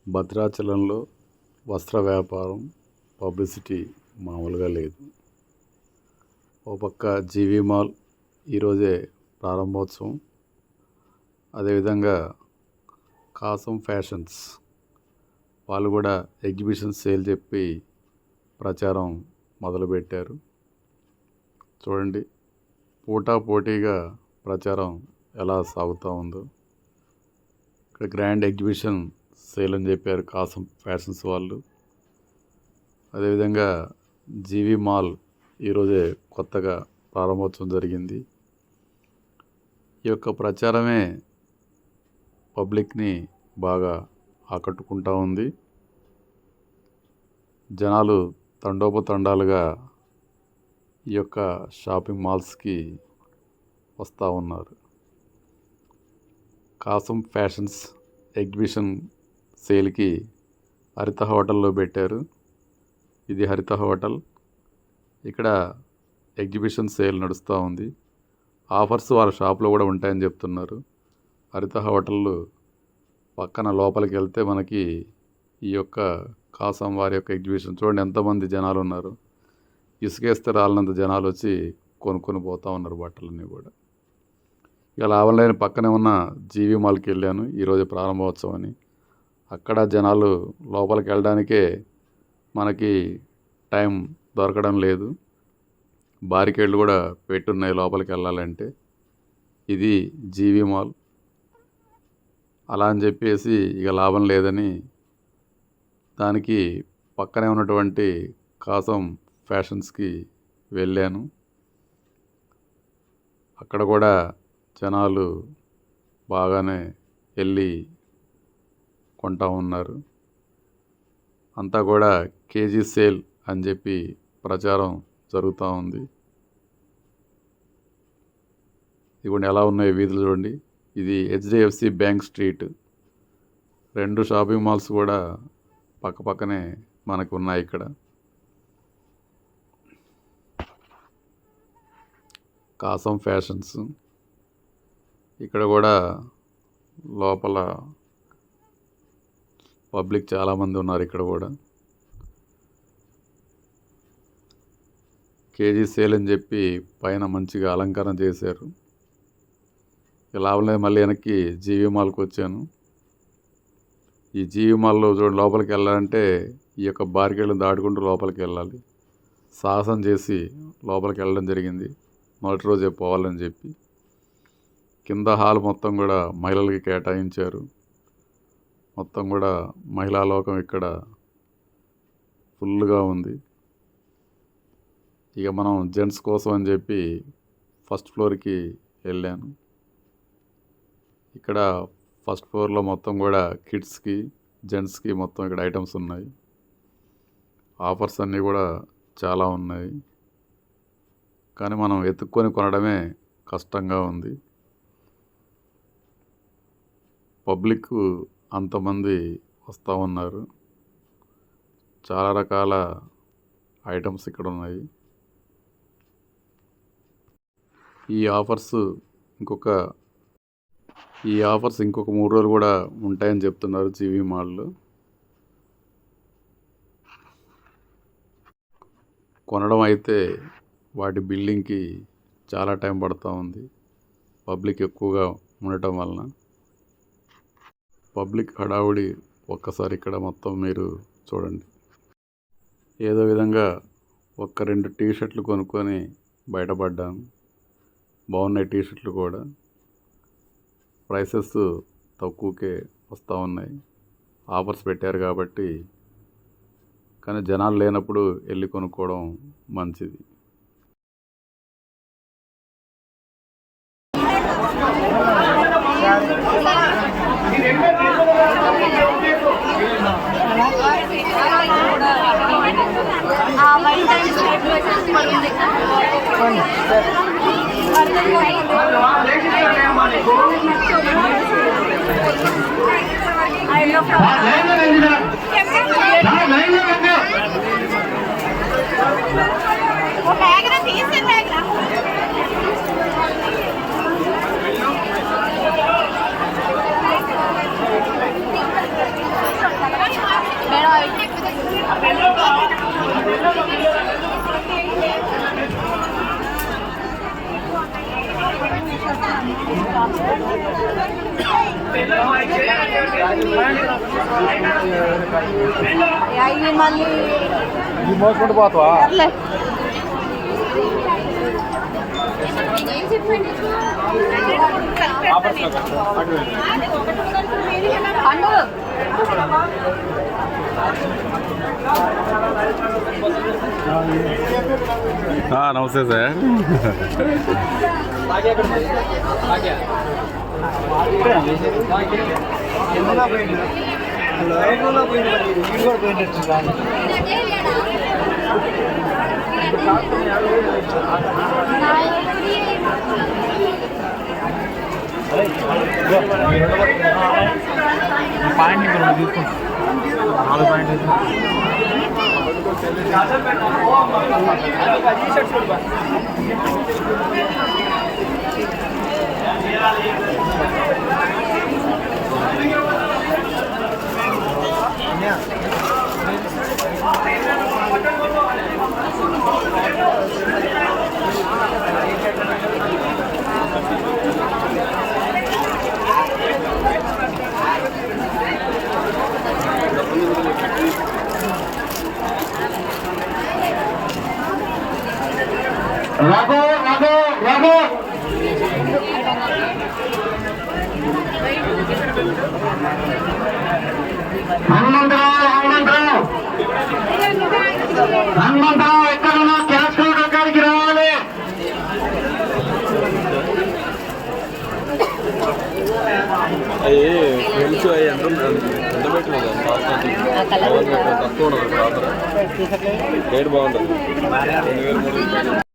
భద్రాచలంలో వస్త్ర వ్యాపారం పబ్లిసిటీ మామూలుగా లేదు. ఓ పక్క జీవీ మాల్ ఈరోజే ప్రారంభోత్సవం, అదేవిధంగా కాసం ఫ్యాషన్స్ వాళ్ళు కూడా ఎగ్జిబిషన్ సేల్ చెప్పి ప్రచారం మొదలుపెట్టారు. చూడండి, పోటాపోటీగా ప్రచారం ఎలా సాగుతూ ఉందో. ఇక్కడ గ్రాండ్ ఎగ్జిబిషన్ సేల్ అని చెప్పారు కాసం ఫ్యాషన్స్ వాళ్ళు. అదేవిధంగా జీవీ మాల్ ఈరోజే కొత్తగా ప్రారంభోత్సవం జరిగింది. ఈ యొక్క ప్రచారమే పబ్లిక్ని బాగా ఆకట్టుకుంటూ ఉంది. జనాలు తండోపతండాలుగా ఈ యొక్క షాపింగ్ మాల్స్కి వస్తూ ఉన్నారు. కాసం ఫ్యాషన్స్ ఎగ్జిబిషన్ సేల్కి హరిత హోటల్లో పెట్టారు. ఇది హరిత హోటల్. ఇక్కడ ఎగ్జిబిషన్ సేల్ నడుస్తూ ఉంది. ఆఫర్స్ వాళ్ళ షాప్లో కూడా ఉంటాయని చెప్తున్నారు. హరిత హోటల్ పక్కన లోపలికి వెళ్తే మనకి ఈ యొక్క కాసం వారి యొక్క ఎగ్జిబిషన్ చూడండి, ఎంతమంది జనాలు ఉన్నారు. ఇసుకేస్తే రాలినంత జనాలు వచ్చి కొనుక్కొని పోతూ ఉన్నారు బట్టలన్నీ కూడా. ఇక లాభం లేని పక్కనే ఉన్న జీవీ మాల్కి వెళ్ళాను ఈరోజు ప్రారంభోత్సవం అని. అక్కడ జనాలు లోపలికి వెళ్ళడానికే మనకి టైం దొరకడం లేదు. బారికేడ్లు కూడా పెట్టున్నాయి లోపలికి వెళ్ళాలంటే. ఇది జీవీ మాల్. అలా అని చెప్పేసి ఇక లాభం లేదని దానికి పక్కనే ఉన్నటువంటి కాసం ఫ్యాషన్స్కి వెళ్ళాను. అక్కడ కూడా జనాలు బాగానే వెళ్ళి కొంటా ఉన్నారు. అంతా కూడా కేజీ సేల్ అని చెప్పి ప్రచారం జరుగుతూ ఉంది. ఇవన్నీ ఎలా ఉన్నాయి వీధులు చూడండి. ఇది హెచ్డిఎఫ్సి బ్యాంక్ స్ట్రీట్. రెండు షాపింగ్ మాల్స్ కూడా పక్కపక్కనే మనకు ఉన్నాయి. ఇక్కడ కాసం ఫ్యాషన్స్. ఇక్కడ కూడా లోపల పబ్లిక్ చాలామంది ఉన్నారు. ఇక్కడ కూడా కేజీ సేల్ అని చెప్పి పైన మంచిగా అలంకరణ చేశారు. లాభం లేదు, మళ్ళీ వెనక్కి జీవీ మాల్కి వచ్చాను. ఈ జీవీ మాల్లో చూడండి, లోపలికి వెళ్ళాలంటే ఈ యొక్క బారికేడ్లను దాటుకుంటూ లోపలికి వెళ్ళాలి. సాహసం చేసి లోపలికి వెళ్ళడం జరిగింది, మొదటి రోజే పోవాలని చెప్పి. కింద హాల్ మొత్తం కూడా మహిళలకి కేటాయించారు. మొత్తం కూడా మహిళా లోకం ఇక్కడ ఫుల్గా ఉంది. ఇక మనం జెంట్స్ కోసం అని చెప్పి ఫస్ట్ ఫ్లోర్కి వెళ్ళాను. ఇక్కడ ఫస్ట్ ఫ్లోర్లో మొత్తం కూడా కిడ్స్కి జెంట్స్కి మొత్తం ఇక్కడ ఐటమ్స్ ఉన్నాయి. ఆఫర్స్ అన్నీ కూడా చాలా ఉన్నాయి. కానీ మనం ఎత్తుక్కొని కొనడమే కష్టంగా ఉంది. పబ్లిక్ అంతమంది వస్తూ ఉన్నారు. చాలా రకాల ఐటమ్స్ ఇక్కడ ఉన్నాయి. ఈ ఆఫర్స్ ఇంకొక 3 రోజులు కూడా ఉంటాయని చెప్తున్నారు జీవీ మాల్లో. కొనడం అయితే వాటి బిల్డింగ్కి చాలా టైం పడుతూ ఉంది, పబ్లిక్ ఎక్కువగా ఉండటం వలన. పబ్లిక్ హడావుడి ఒక్కసారి ఇక్కడ మొత్తం మీరు చూడండి. ఏదో విధంగా 1-2 టీషర్ట్లు కొనుక్కొని బయటపడ్డాను. బాగున్నాయి టీషర్ట్లు కూడా. ప్రైసెస్ తక్కువకే వస్తూ ఉన్నాయి, ఆఫర్స్ పెట్టారు కాబట్టి. కానీ జనాలు లేనప్పుడు వెళ్ళి కొనుక్కోవడం మంచిది. అవి మళ్ళీ మోసుకుంటూ పోతావా? నమస్తే సార్. పాయింట్ తీసుకుంటాం 4 పాయింట్ రఘు రఘు రఘు హనుమంతరావు ఎక్కడున్నా క్యాష్ కౌంటర్ అక్కడికి రావాలి. అవి తెలుసు అవి ఎంత పెట్టలేదు తక్కువ ఉండదు రేట్ బాగుంటుంది 2000